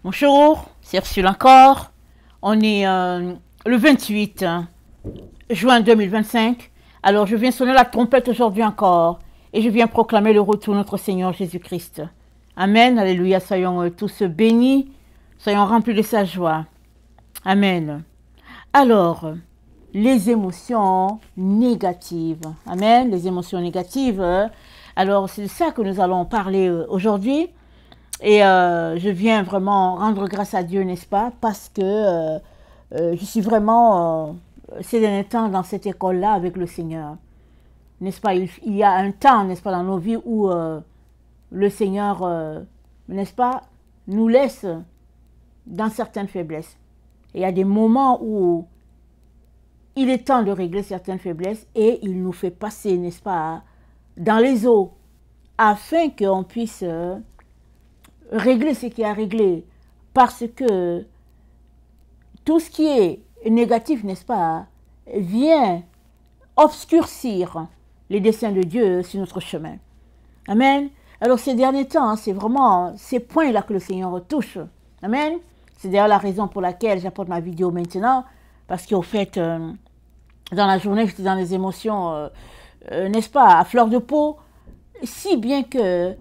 Bonjour, c'est Ursule encore. On est le 28 juin 2025. Alors je viens sonner la trompette aujourd'hui encore et je viens proclamer le retour de notre Seigneur Jésus-Christ. Amen, alléluia, soyons tous bénis, soyons remplis de sa joie. Amen. Alors, les émotions négatives. Amen, les émotions négatives. Alors c'est de ça que nous allons parler aujourd'hui. Et je viens vraiment rendre grâce à Dieu, n'est-ce pas? Parce que je suis vraiment ces derniers temps dans cette école-là avec le Seigneur. N'est-ce pas? Il y a un temps, n'est-ce pas, dans nos vies où le Seigneur, n'est-ce pas, nous laisse dans certaines faiblesses. Et il y a des moments où il est temps de régler certaines faiblesses et il nous fait passer, n'est-ce pas, dans les eaux afin qu'on puisse régler ce qui est à régler, parce que tout ce qui est négatif, n'est-ce pas, vient obscurcir les desseins de Dieu sur notre chemin. Amen. Alors ces derniers temps, c'est vraiment ces points-là que le Seigneur retouche. Amen. C'est d'ailleurs la raison pour laquelle j'apporte ma vidéo maintenant, parce qu'au fait, dans la journée, j'étais dans les émotions, n'est-ce pas, à fleur de peau, si bien que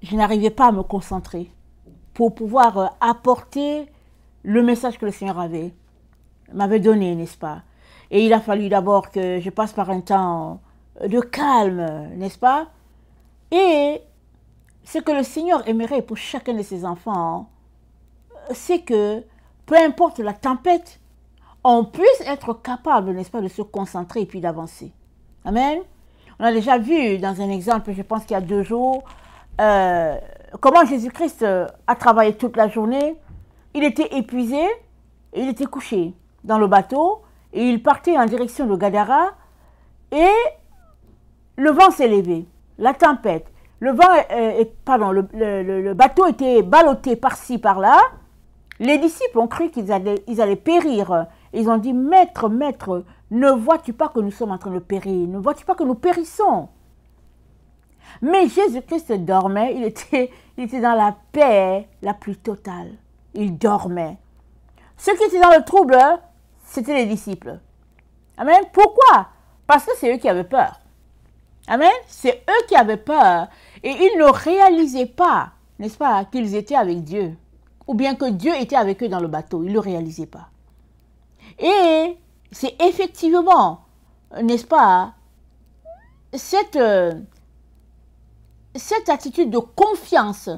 je n'arrivais pas à me concentrer pour pouvoir apporter le message que le Seigneur m'avait donné, n'est-ce pas? Et il a fallu d'abord que je passe par un temps de calme, n'est-ce pas? Et ce que le Seigneur aimerait pour chacun de ses enfants, c'est que peu importe la tempête, on puisse être capable, n'est-ce pas, de se concentrer et puis d'avancer. Amen. On a déjà vu dans un exemple, je pense qu'il y a 2 jours, comment Jésus-Christ a travaillé toute la journée. Il était épuisé, et il était couché dans le bateau et il partait en direction de Gadara et le vent s'est levé, la tempête, le bateau était ballotté par-ci, par-là. Les disciples ont cru qu'ils allaient périr. Ils ont dit, Maître, Maître, ne vois-tu pas que nous sommes en train de périr? Ne vois-tu pas que nous périssons? Mais Jésus-Christ dormait, il était dans la paix la plus totale. Il dormait. Ceux qui étaient dans le trouble, c'était les disciples. Amen. Pourquoi? Parce que c'est eux qui avaient peur. Amen. C'est eux qui avaient peur. Et ils ne réalisaient pas, n'est-ce pas, qu'ils étaient avec Dieu. Ou bien que Dieu était avec eux dans le bateau. Ils ne le réalisaient pas. Et c'est effectivement, n'est-ce pas, cette attitude de confiance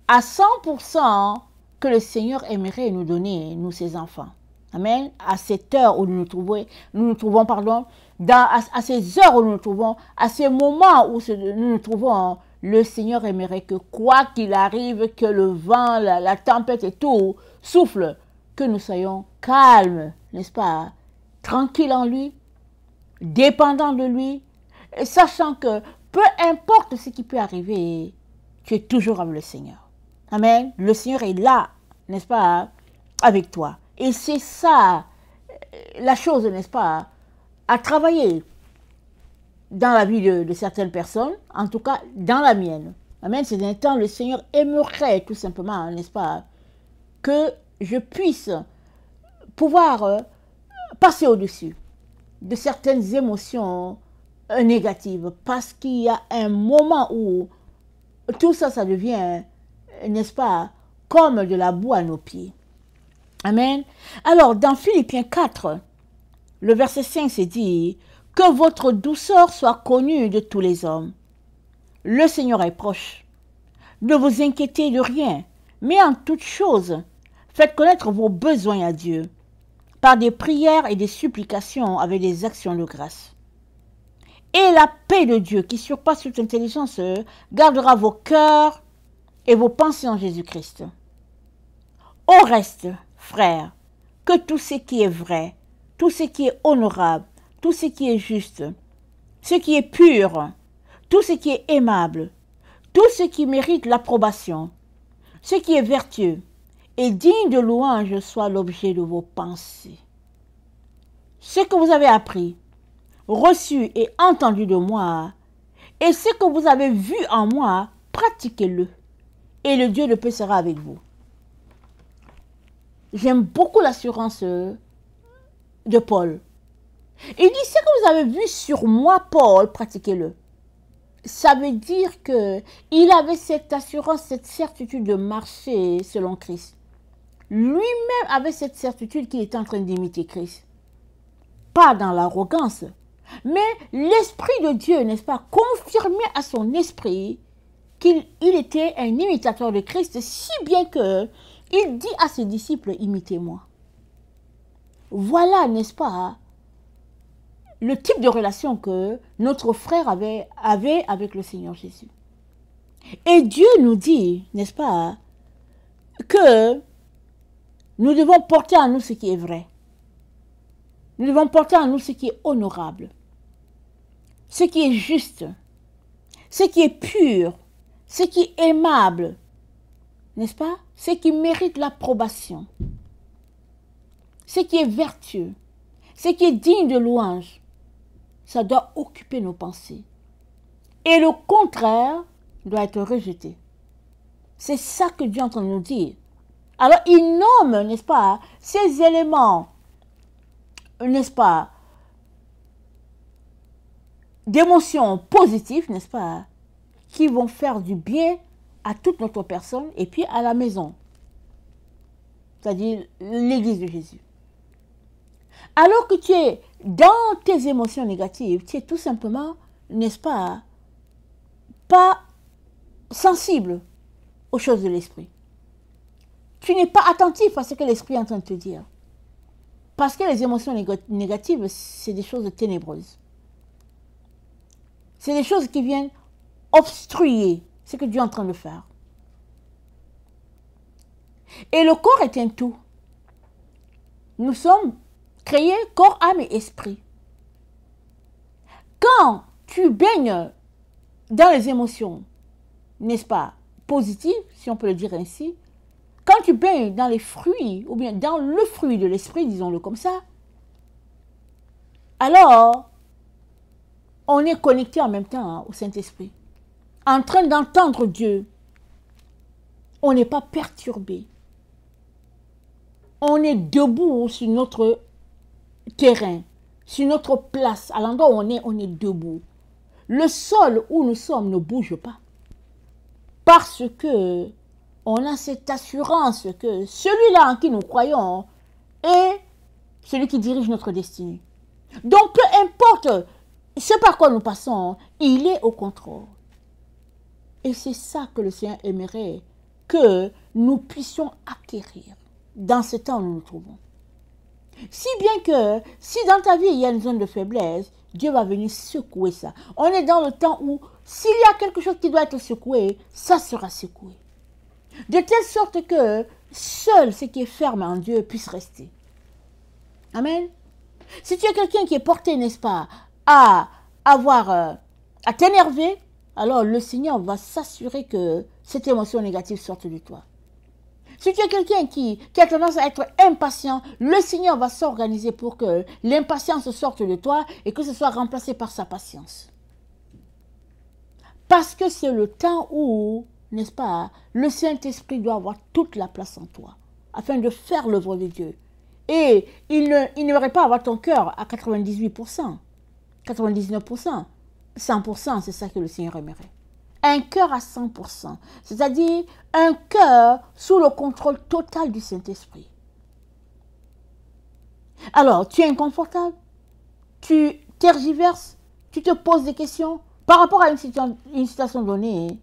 à 100% que le Seigneur aimerait nous donner, nous ses enfants. Amen. À cette heure où nous nous trouvons, à ces heures où nous nous trouvons, à ces moments où nous nous trouvons, le Seigneur aimerait que quoi qu'il arrive, que le vent, la tempête et tout souffle, que nous soyons calmes, n'est-ce pas, tranquilles en lui, dépendants de lui, et sachant que peu importe ce qui peut arriver, tu es toujours avec le Seigneur. Amen. Le Seigneur est là, n'est-ce pas, avec toi. Et c'est ça, la chose, n'est-ce pas, à travailler dans la vie de certaines personnes, en tout cas dans la mienne. Amen. C'est d'un temps, le Seigneur aimerait tout simplement, n'est-ce pas, que je puisse pouvoir passer au-dessus de certaines émotions négatives, parce qu'il y a un moment où tout ça, ça devient, n'est-ce pas, comme de la boue à nos pieds. Amen. Alors, dans Philippiens 4, le verset 5 c'est dit, « Que votre douceur soit connue de tous les hommes. Le Seigneur est proche. Ne vous inquiétez de rien, mais en toute chose, faites connaître vos besoins à Dieu, par des prières et des supplications avec des actions de grâce. Et la paix de Dieu, qui surpasse toute intelligence, gardera vos cœurs et vos pensées en Jésus-Christ. Au reste, frères, que tout ce qui est vrai, tout ce qui est honorable, tout ce qui est juste, ce qui est pur, tout ce qui est aimable, tout ce qui mérite l'approbation, ce qui est vertueux et digne de louange soit l'objet de vos pensées. Ce que vous avez appris, reçu et entendu de moi, et ce que vous avez vu en moi, pratiquez-le, et le Dieu de paix sera avec vous. j'aime beaucoup l'assurance de Paul. Il dit, ce que vous avez vu sur moi, Paul, pratiquez-le. Ça veut dire qu'il avait cette assurance, cette certitude de marcher selon Christ. Lui-même avait cette certitude qu'il était en train d'imiter Christ. Pas dans l'arrogance, mais l'Esprit de Dieu, n'est-ce pas, confirmait à son esprit qu'il était un imitateur de Christ, si bien que il dit à ses disciples, imitez-moi. Voilà, n'est-ce pas, le type de relation que notre frère avait avec le Seigneur Jésus. Et Dieu nous dit, n'est-ce pas, que nous devons porter en nous ce qui est vrai. Nous devons porter en nous ce qui est honorable, ce qui est juste, ce qui est pur, ce qui est aimable, n'est-ce pas? Ce qui mérite l'approbation, ce qui est vertueux, ce qui est digne de louange. Ça doit occuper nos pensées. Et le contraire doit être rejeté. C'est ça que Dieu est en train de nous dire. Alors, il nomme, n'est-ce pas, ces éléments, n'est-ce pas, d'émotions positives, n'est-ce pas, qui vont faire du bien à toute notre personne et puis à la maison. C'est-à-dire l'Église de Jésus. Alors que tu es dans tes émotions négatives, tu es tout simplement, n'est-ce pas sensible aux choses de l'esprit. Tu n'es pas attentif à ce que l'esprit est en train de te dire. Parce que les émotions négatives, c'est des choses ténébreuses. C'est des choses qui viennent obstruer ce que Dieu est en train de faire. Et le corps est un tout. Nous sommes créés corps, âme et esprit. Quand tu baignes dans les émotions, n'est-ce pas, positives, si on peut le dire ainsi, quand tu baignes dans les fruits, ou bien dans le fruit de l'esprit, disons-le comme ça, alors, on est connecté en même temps au Saint-Esprit, en train d'entendre Dieu. On n'est pas perturbé. On est debout sur notre terrain, sur notre place, à l'endroit où on est debout. Le sol où nous sommes ne bouge pas. Parce que on a cette assurance que celui-là en qui nous croyons est celui qui dirige notre destinée. Donc peu importe ce par quoi nous passons, il est au contrôle. Et c'est ça que le Seigneur aimerait que nous puissions acquérir dans ce temps où nous nous trouvons. Si bien que, si dans ta vie il y a une zone de faiblesse, Dieu va venir secouer ça. On est dans le temps où, s'il y a quelque chose qui doit être secoué, ça sera secoué. De telle sorte que seul ce qui est ferme en Dieu puisse rester. Amen. Si tu es quelqu'un qui est porté, n'est-ce pas, à t'énerver, alors le Seigneur va s'assurer que cette émotion négative sorte de toi. Si tu es quelqu'un qui a tendance à être impatient, le Seigneur va s'organiser pour que l'impatience sorte de toi et que ce soit remplacé par sa patience. Parce que c'est le temps où, n'est-ce pas, le Saint-Esprit doit avoir toute la place en toi, afin de faire l'œuvre de Dieu. Et il n'aimerait pas avoir ton cœur à 98%, 99%, 100%, c'est ça que le Seigneur aimerait. Un cœur à 100%, c'est-à-dire un cœur sous le contrôle total du Saint-Esprit. Alors, tu es inconfortable, tu tergiverses, tu te poses des questions par rapport à une situation donnée.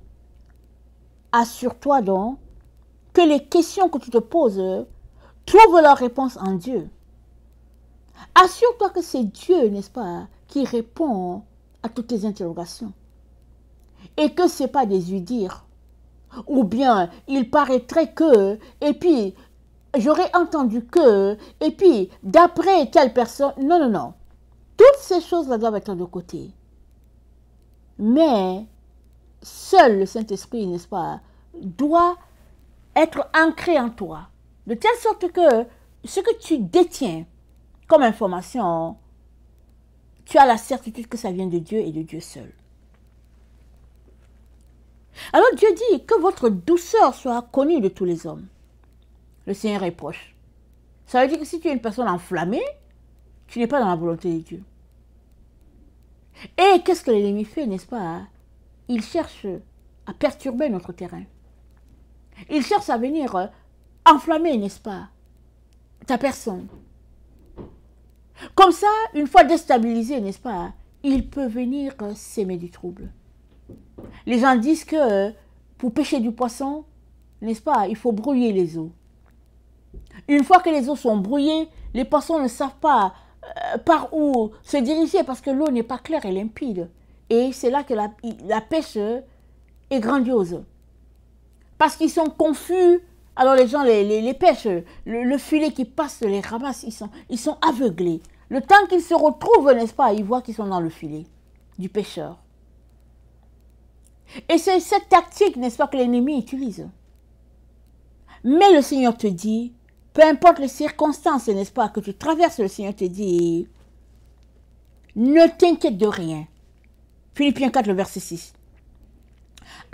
Assure-toi donc que les questions que tu te poses trouvent leur réponse en Dieu. Assure-toi que c'est Dieu, n'est-ce pas, qui répond à toutes tes interrogations. Et que ce n'est pas des uydires. Ou bien, il paraîtrait que, et puis, j'aurais entendu que, et puis, d'après telle personne. Non, non, non. Toutes ces choses-là doivent être de côté. Mais, seul le Saint-Esprit, n'est-ce pas, doit être ancré en toi. De telle sorte que ce que tu détiens comme information, tu as la certitude que ça vient de Dieu et de Dieu seul. Alors Dieu dit que votre douceur soit connue de tous les hommes. Le Seigneur est proche. Ça veut dire que si tu es une personne enflammée, tu n'es pas dans la volonté de Dieu. Et qu'est-ce que l'ennemi fait, n'est-ce pas? Il cherche à perturber notre terrain. Il cherche à venir enflammer, n'est-ce pas, ta personne. Comme ça, une fois déstabilisé, n'est-ce pas, il peut venir s'aimer du trouble. Les gens disent que pour pêcher du poisson, n'est-ce pas, il faut brouiller les eaux. Une fois que les eaux sont brouillées, les poissons ne savent pas par où se diriger parce que l'eau n'est pas claire et limpide. Et c'est là que la pêche est grandiose. Parce qu'ils sont confus, alors les gens les pêchent. Le filet qui passe les ramasse, ils sont aveuglés. Le temps qu'ils se retrouvent, n'est-ce pas, ils voient qu'ils sont dans le filet du pêcheur. Et c'est cette tactique, n'est-ce pas, que l'ennemi utilise. Mais le Seigneur te dit, peu importe les circonstances, n'est-ce pas, que tu traverses, le Seigneur te dit, ne t'inquiète de rien. Philippiens 4, le verset 6.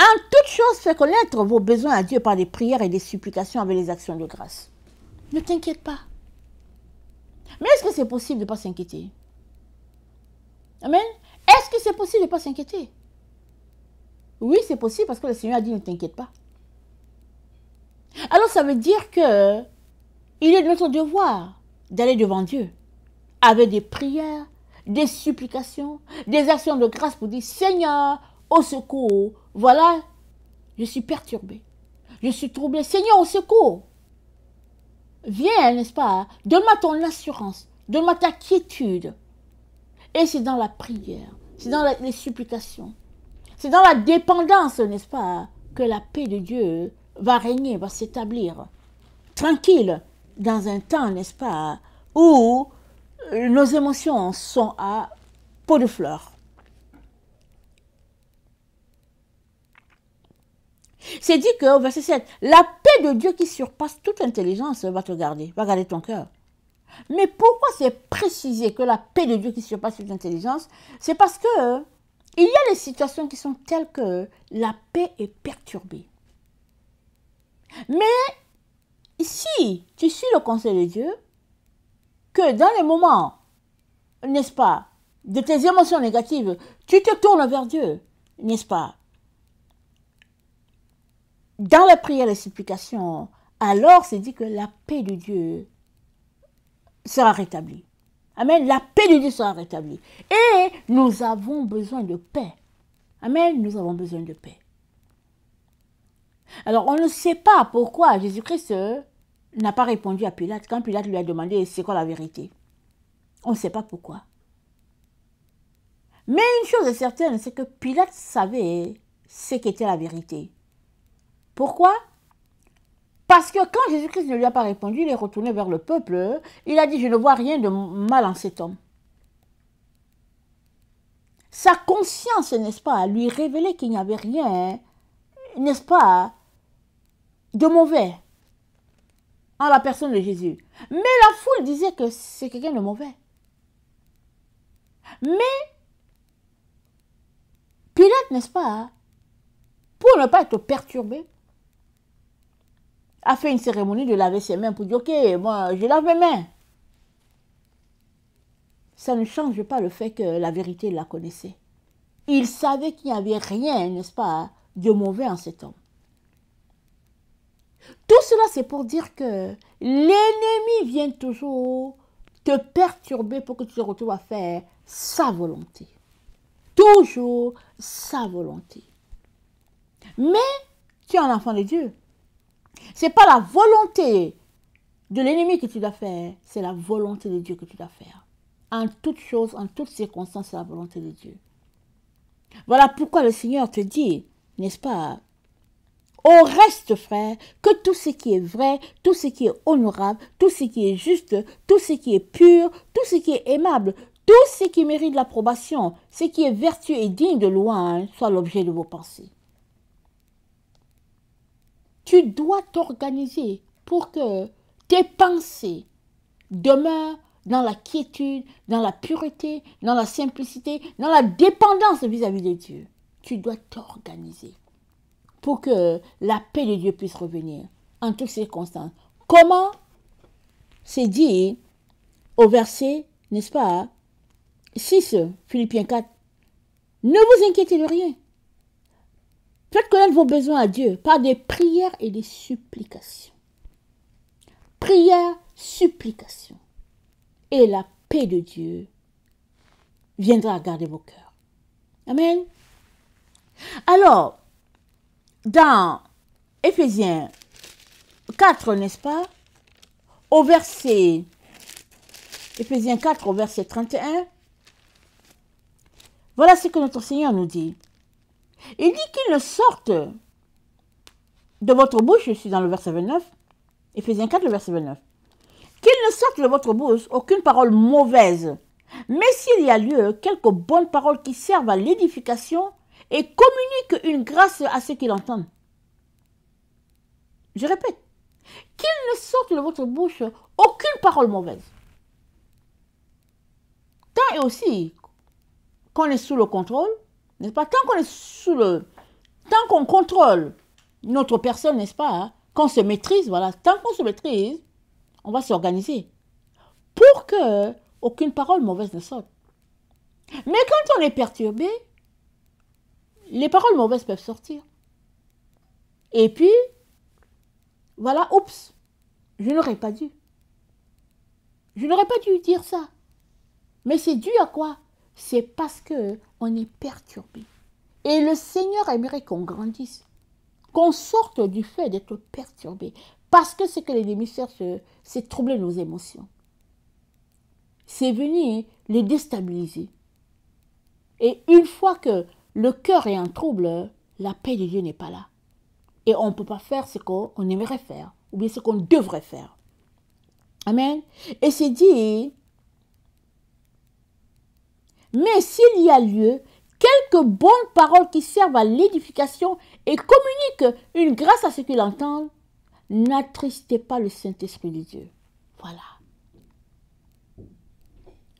En toute chose, fais connaître vos besoins à Dieu par des prières et des supplications avec les actions de grâce. Ne t'inquiète pas. Mais est-ce que c'est possible de ne pas s'inquiéter? Amen. Est-ce que c'est possible de ne pas s'inquiéter? Oui, c'est possible parce que le Seigneur a dit ne t'inquiète pas. Alors ça veut dire que il est de notre devoir d'aller devant Dieu avec des prières, des supplications, des actions de grâce pour dire Seigneur, au secours, voilà, je suis perturbé, je suis troublé. Seigneur, au secours. Viens, n'est-ce pas? Donne-moi ton assurance, donne-moi ta quiétude. Et c'est dans la prière, c'est dans les supplications, c'est dans la dépendance, n'est-ce pas, que la paix de Dieu va régner, va s'établir. Tranquille, dans un temps, n'est-ce pas, où nos émotions sont à peau de fleurs. C'est dit qu'au verset 7, la paix de Dieu qui surpasse toute intelligence va te garder, va garder ton cœur. Mais pourquoi c'est précisé que la paix de Dieu qui surpasse toute intelligence? C'est parce que il y a des situations qui sont telles que la paix est perturbée. Mais si tu suis le conseil de Dieu, que dans les moments, n'est-ce pas, de tes émotions négatives, tu te tournes vers Dieu, n'est-ce pas? Dans la prière et la supplication, alors c'est dit que la paix de Dieu sera rétablie. Amen. La paix de Dieu sera rétablie. Et nous avons besoin de paix. Amen. Nous avons besoin de paix. Alors, on ne sait pas pourquoi Jésus-Christ n'a pas répondu à Pilate quand Pilate lui a demandé c'est quoi la vérité. On ne sait pas pourquoi. Mais une chose est certaine, c'est que Pilate savait ce qu'était la vérité. Pourquoi? Parce que quand Jésus-Christ ne lui a pas répondu, il est retourné vers le peuple. Il a dit, je ne vois rien de mal en cet homme. Sa conscience, n'est-ce pas, lui révélait qu'il n'y avait rien, n'est-ce pas, de mauvais en la personne de Jésus. Mais la foule disait que c'est quelqu'un de mauvais. Mais Pilate, n'est-ce pas, pour ne pas être perturbé, a fait une cérémonie de laver ses mains pour dire, ok, moi, je lave mes mains. Ça ne change pas le fait que la vérité, il la connaissait. Il savait qu'il n'y avait rien, n'est-ce pas, de mauvais en cet homme. Tout cela, c'est pour dire que l'ennemi vient toujours te perturber pour que tu te retrouves à faire sa volonté. Toujours sa volonté. Mais tu es un enfant de Dieu. Ce n'est pas la volonté de l'ennemi que tu dois faire, c'est la volonté de Dieu que tu dois faire. En toutes choses, en toutes circonstances, c'est la volonté de Dieu. Voilà pourquoi le Seigneur te dit, n'est-ce pas, au reste, frère, que tout ce qui est vrai, tout ce qui est honorable, tout ce qui est juste, tout ce qui est pur, tout ce qui est aimable, tout ce qui mérite l'approbation, ce qui est vertueux et digne de louange, soit l'objet de vos pensées. Tu dois t'organiser pour que tes pensées demeurent dans la quiétude, dans la pureté, dans la simplicité, dans la dépendance vis-à-vis de Dieu. Tu dois t'organiser pour que la paix de Dieu puisse revenir en toutes circonstances. Comment? c'est dit au verset, n'est-ce pas, 6, Philippiens 4, ne vous inquiétez de rien. Faites connaître vos besoins à Dieu par des prières et des supplications. Prières, supplications. Et la paix de Dieu viendra garder vos cœurs. Amen. Alors, dans Éphésiens 4, n'est-ce pas, au verset, Éphésiens 4, au verset 31, voilà ce que notre Seigneur nous dit. Il dit qu'il ne sorte de votre bouche, je suis dans le verset 29, Éphésiens 4, le verset 29, qu'il ne sorte de votre bouche aucune parole mauvaise, mais s'il y a lieu, quelques bonnes paroles qui servent à l'édification et communiquent une grâce à ceux qui l'entendent. Je répète, qu'il ne sorte de votre bouche aucune parole mauvaise. Tant et aussi qu'on est sous le contrôle, n'est-ce pas? Tant qu'on contrôle notre personne, n'est-ce pas? Hein, qu'on se maîtrise, voilà. Tant qu'on se maîtrise, on va s'organiser pour que aucune parole mauvaise ne sorte. Mais quand on est perturbé, les paroles mauvaises peuvent sortir. Et puis, voilà, oups, je n'aurais pas dû. Je n'aurais pas dû dire ça. Mais c'est dû à quoi? C'est parce qu'on est perturbé. Et le Seigneur aimerait qu'on grandisse, qu'on sorte du fait d'être perturbé. Parce que ce que l'ennemi cherche, c'est troubler nos émotions. C'est venir les déstabiliser. Et une fois que le cœur est en trouble, la paix de Dieu n'est pas là. Et on ne peut pas faire ce qu'on aimerait faire, ou bien ce qu'on devrait faire. Amen. Et c'est dit, mais s'il y a lieu, quelques bonnes paroles qui servent à l'édification et communiquent une grâce à ceux qui l'entendent, n'attristez pas le Saint-Esprit de Dieu. Voilà.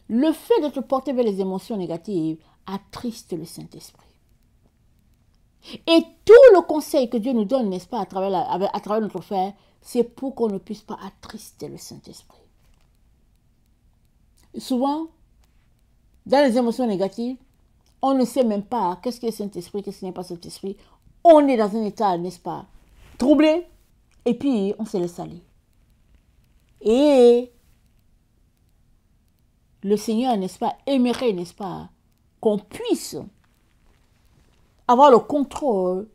Le fait de te porter vers les émotions négatives attriste le Saint-Esprit. Et tout le conseil que Dieu nous donne, n'est-ce pas, à travers notre frère, c'est pour qu'on ne puisse pas attrister le Saint-Esprit. Souvent, dans les émotions négatives, on ne sait même pas qu'est-ce que est Saint-Esprit, qu'est-ce qui n'est pas Saint-Esprit. On est dans un état, n'est-ce pas, troublé, et puis on se laisse aller. Et le Seigneur, n'est-ce pas, aimerait, n'est-ce pas, qu'on puisse avoir le contrôle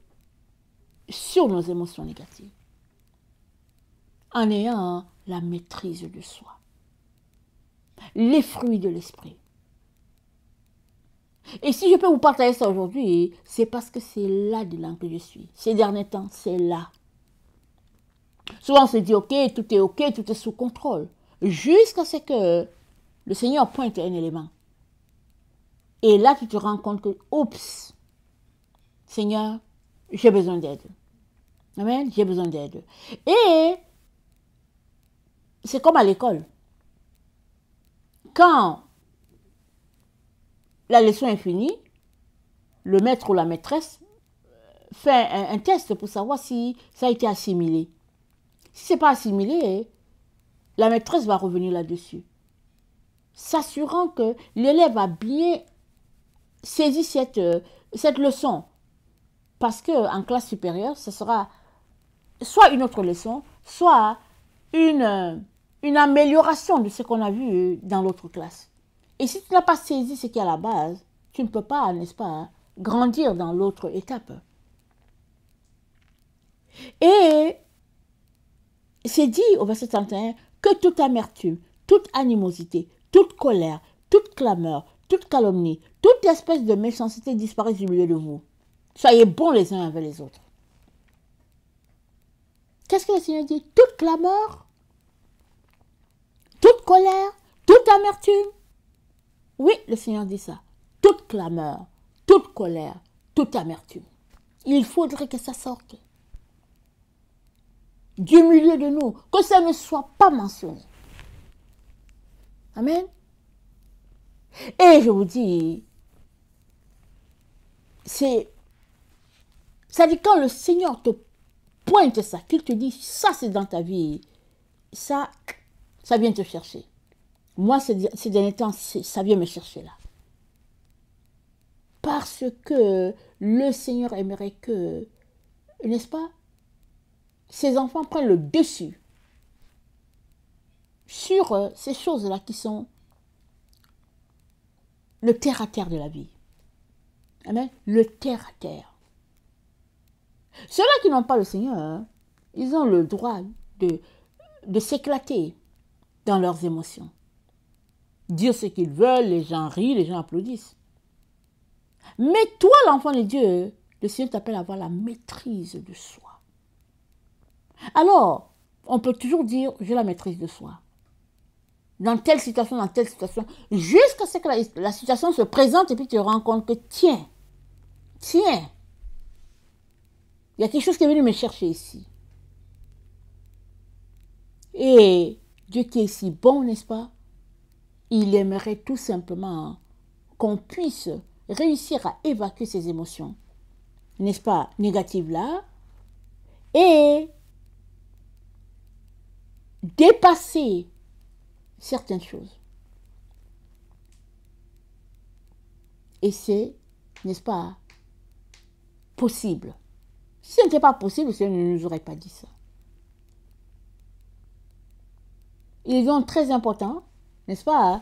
sur nos émotions négatives, en ayant la maîtrise de soi, les fruits de l'esprit. Et si je peux vous partager ça aujourd'hui, c'est parce que c'est là-dedans que je suis. Ces derniers temps, c'est là. Souvent on se dit, ok, tout est sous contrôle, jusqu'à ce que le Seigneur pointe un élément. Et là, tu te rends compte que, oups, Seigneur, j'ai besoin d'aide. Amen, j'ai besoin d'aide. Et c'est comme à l'école. Quand la leçon est finie, le maître ou la maîtresse fait un test pour savoir si ça a été assimilé. Si ce n'est pas assimilé, la maîtresse va revenir là-dessus, s'assurant que l'élève a bien saisi cette leçon. Parce qu'en classe supérieure, ce sera soit une autre leçon, soit une amélioration de ce qu'on a vu dans l'autre classe. Et si tu n'as pas saisi ce qui est à la base, tu ne peux pas, n'est-ce pas, grandir dans l'autre étape. Et c'est dit au verset 31 que toute amertume, toute animosité, toute colère, toute clameur, toute calomnie, toute espèce de méchanceté disparaisse du milieu de vous. Soyez bons les uns avec les autres. Qu'est-ce que le Seigneur dit? Toute clameur, toute colère, toute amertume. Oui, le Seigneur dit ça. Toute clameur, toute colère, toute amertume. Il faudrait que ça sorte du milieu de nous, que ça ne soit pas mentionné. Amen. Et je vous dis, ça dit quand le Seigneur te pointe ça, qu'il te dit ça c'est dans ta vie, ça ça vient te chercher. Moi, ces derniers temps, ça vient me chercher là. Parce que le Seigneur aimerait que, n'est-ce pas, ses enfants prennent le dessus sur ces choses-là qui sont le terre-à-terre de la vie. Amen. Le terre-à-terre. Ceux-là qui n'ont pas le Seigneur, hein, ils ont le droit de s'éclater dans leurs émotions. Dire ce qu'ils veulent, les gens rient, les gens applaudissent. Mais toi, l'enfant de Dieu, le Seigneur t'appelle à avoir la maîtrise de soi. Alors, on peut toujours dire, j'ai la maîtrise de soi. Dans telle situation, jusqu'à ce que la situation se présente et puis tu te rends compte que, tiens, il y a quelque chose qui est venu me chercher ici. Et Dieu qui est si bon, n'est-ce pas? Il aimerait tout simplement qu'on puisse réussir à évacuer ces émotions, n'est-ce pas, négatives là, et dépasser certaines choses. Et c'est, n'est-ce pas, possible. Si ce n'était pas possible, le Seigneur ne nous aurait pas dit ça. Il est donc très important, n'est-ce pas,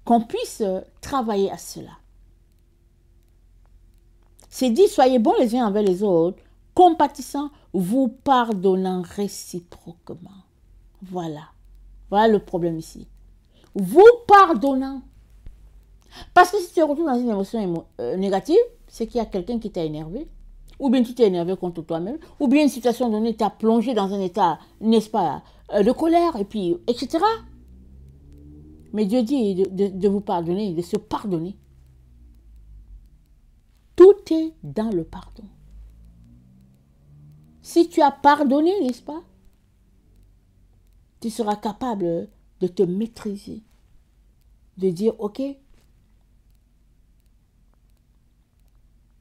qu'on puisse travailler à cela. C'est dit, soyez bons les uns envers les autres, compatissants, vous pardonnant réciproquement. Voilà. Voilà le problème ici. Vous pardonnant. Parce que si tu te retrouves dans une émotion négative, c'est qu'il y a quelqu'un qui t'a énervé, ou bien tu t'es énervé contre toi-même, ou bien une situation donnée t'a plongé dans un état, n'est-ce pas, de colère, et puis, etc. Mais Dieu dit de vous pardonner, de se pardonner. Tout est dans le pardon. Si tu as pardonné, n'est-ce pas, tu seras capable de te maîtriser, de dire, ok,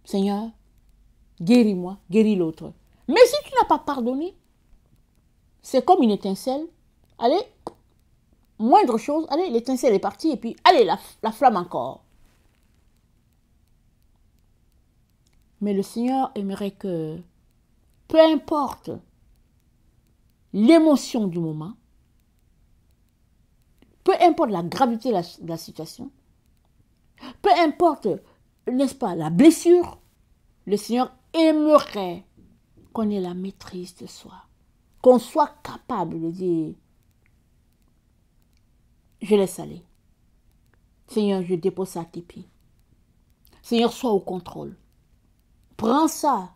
Seigneur, guéris-moi, guéris l'autre. Mais si tu n'as pas pardonné, c'est comme une étincelle. Allez, moindre chose, allez, l'étincelle est partie et puis, allez, la flamme encore. Mais le Seigneur aimerait que, peu importe l'émotion du moment, peu importe la gravité de la situation, peu importe, n'est-ce pas, la blessure, le Seigneur aimerait qu'on ait la maîtrise de soi, qu'on soit capable de dire, je laisse aller. Seigneur, je dépose ça à tes pieds. Seigneur, sois au contrôle. Prends ça,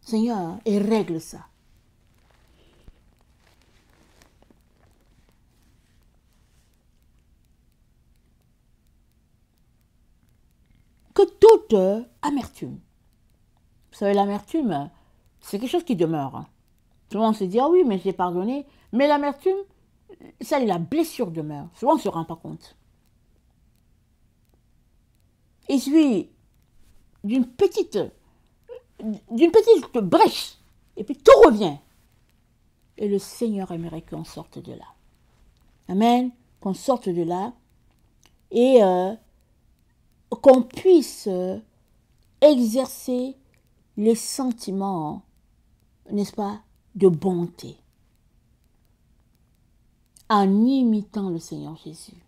Seigneur, et règle ça. Que toute amertume, vous savez, l'amertume, c'est quelque chose qui demeure. Hein. Tout le monde se dit, ah oui, mais j'ai pardonné. Mais l'amertume, ça, la blessure demeure. Souvent, on ne se rend pas compte. Il suffit d'une petite brèche, et puis tout revient. Et le Seigneur aimerait qu'on sorte de là. Amen. Qu'on sorte de là et qu'on puisse exercer les sentiments, n'est-ce pas, de bonté, en imitant le Seigneur Jésus,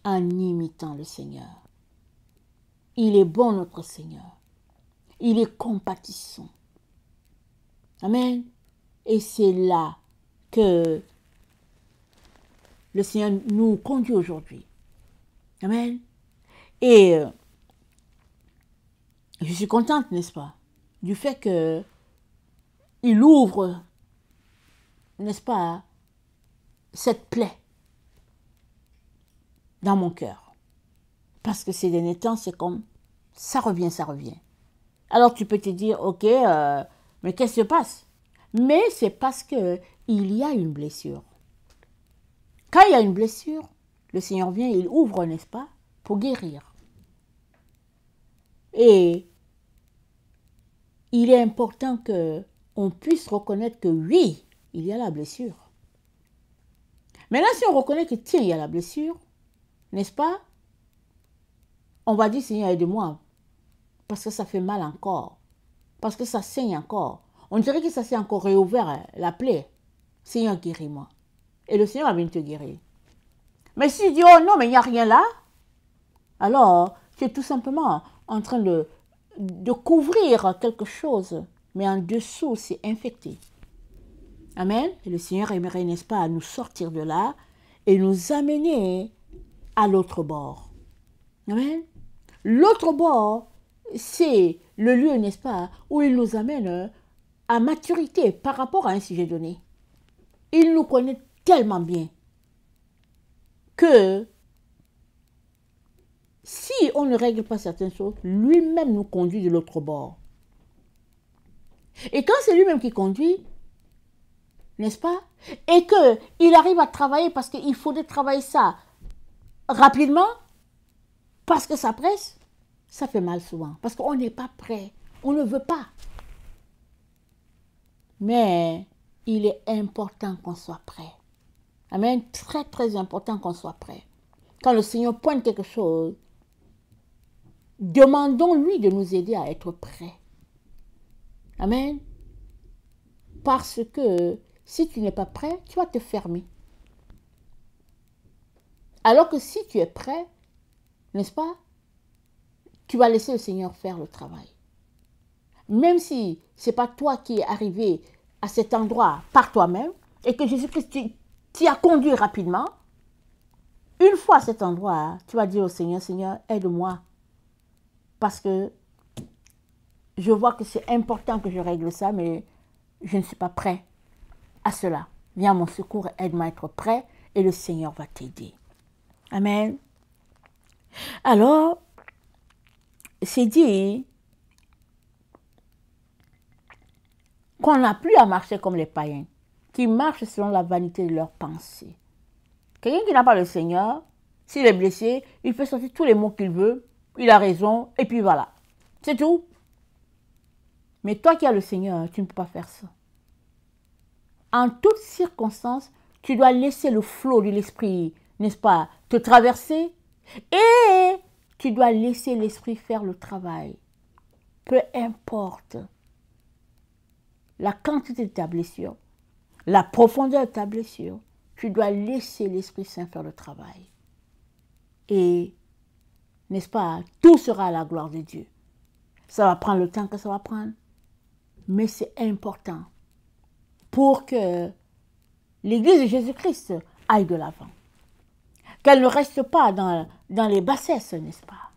en imitant le Seigneur. Il est bon, notre Seigneur. Il est compatissant. Amen. Et c'est là que le Seigneur nous conduit aujourd'hui. Amen. Et je suis contente, n'est-ce pas, du fait qu'il ouvre, n'est-ce pas, cette plaie dans mon cœur. Parce que ces derniers temps, c'est comme, ça revient, ça revient. Alors tu peux te dire, ok, mais qu'est-ce qui se passe? Mais c'est parce qu'il y a une blessure. Quand il y a une blessure, le Seigneur vient, il ouvre, n'est-ce pas, pour guérir. Et il est important qu'on puisse reconnaître que oui, il y a la blessure. Maintenant, si on reconnaît que, tiens, il y a la blessure, n'est-ce pas? On va dire, Seigneur, aide-moi, parce que ça fait mal encore, parce que ça saigne encore. On dirait que ça s'est encore réouvert, la plaie. Seigneur, guéris-moi. Et le Seigneur va venir te guérir. Mais si tu dis, oh non, mais il n'y a rien là, alors tu es tout simplement en train de couvrir quelque chose, mais en dessous, c'est infecté. Amen. Et le Seigneur aimerait, n'est-ce pas, nous sortir de là et nous amener à l'autre bord. Amen. L'autre bord, c'est le lieu, n'est-ce pas, où il nous amène à maturité par rapport à un sujet donné. Il nous connaît tellement bien que si on ne règle pas certaines choses, lui-même nous conduit de l'autre bord. Et quand c'est lui-même qui conduit, n'est-ce pas? Et qu'il arrive à travailler parce qu'il faudrait travailler ça rapidement, parce que ça presse, ça fait mal souvent. Parce qu'on n'est pas prêt, on ne veut pas. Mais il est important qu'on soit prêt. Amen. Très, très important qu'on soit prêt. Quand le Seigneur pointe quelque chose, demandons-lui de nous aider à être prêts. Amen. Parce que si tu n'es pas prêt, tu vas te fermer. Alors que si tu es prêt, n'est-ce pas, tu vas laisser le Seigneur faire le travail. Même si ce n'est pas toi qui es arrivé à cet endroit par toi-même et que Jésus-Christ t'y a conduit rapidement, une fois à cet endroit, tu vas dire au Seigneur, Seigneur, aide-moi. Parce que je vois que c'est important que je règle ça, mais je ne suis pas prêt à cela. Viens à mon secours, aide-moi à être prêt et le Seigneur va t'aider. Amen. Alors, c'est dit qu'on n'a plus à marcher comme les païens, qui marchent selon la vanité de leurs pensées. Quelqu'un qui n'a pas le Seigneur, s'il est blessé, il fait sortir tous les mots qu'il veut, il a raison, et puis voilà. C'est tout. Mais toi qui as le Seigneur, tu ne peux pas faire ça. En toutes circonstances, tu dois laisser le flot de l'esprit, n'est-ce pas, te traverser, et tu dois laisser l'esprit faire le travail. Peu importe la quantité de ta blessure, la profondeur de ta blessure, tu dois laisser l'Esprit Saint faire le travail. Et, n'est-ce pas, tout sera à la gloire de Dieu. Ça va prendre le temps que ça va prendre, mais c'est important pour que l'Église de Jésus-Christ aille de l'avant. Qu'elle ne reste pas dans les bassesses, n'est-ce pas?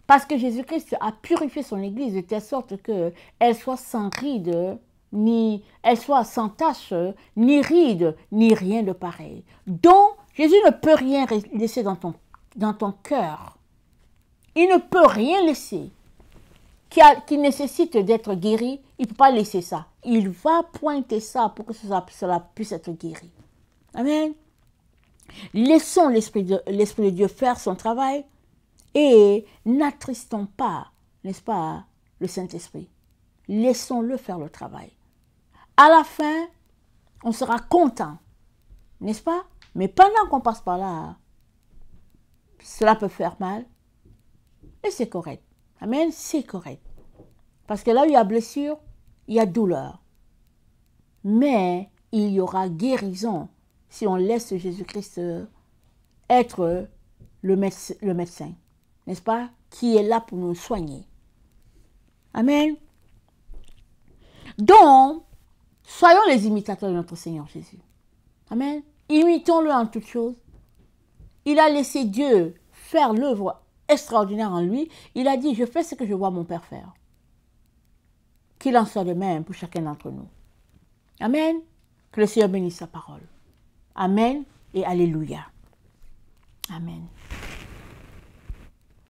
Parce que Jésus-Christ a purifié son Église de telle sorte qu'elle soit sans ride, ni elle soit sans tache, ni ride, ni rien de pareil. Donc, Jésus ne peut rien laisser dans ton cœur. Il ne peut rien laisser qui nécessite d'être guéri. Il ne peut pas laisser ça. Il va pointer ça pour que cela puisse être guéri. Amen. Laissons l'Esprit de Dieu faire son travail et n'attristons pas, n'est-ce pas, le Saint-Esprit. Laissons-le faire le travail. À la fin, on sera content, n'est-ce pas? Mais pendant qu'on passe par là, cela peut faire mal. Et c'est correct. Amen, c'est correct. Parce que là où il y a blessure, il y a douleur. Mais il y aura guérison si on laisse Jésus-Christ être le médecin, n'est-ce pas? Qui est là pour nous soigner. Amen. Donc, soyons les imitateurs de notre Seigneur Jésus. Amen. Imitons-le en toutes choses. Il a laissé Dieu faire l'œuvre extraordinaire en lui. Il a dit, je fais ce que je vois mon Père faire. Qu'il en soit de même pour chacun d'entre nous. Amen. Que le Seigneur bénisse sa parole. Amen et alléluia. Amen.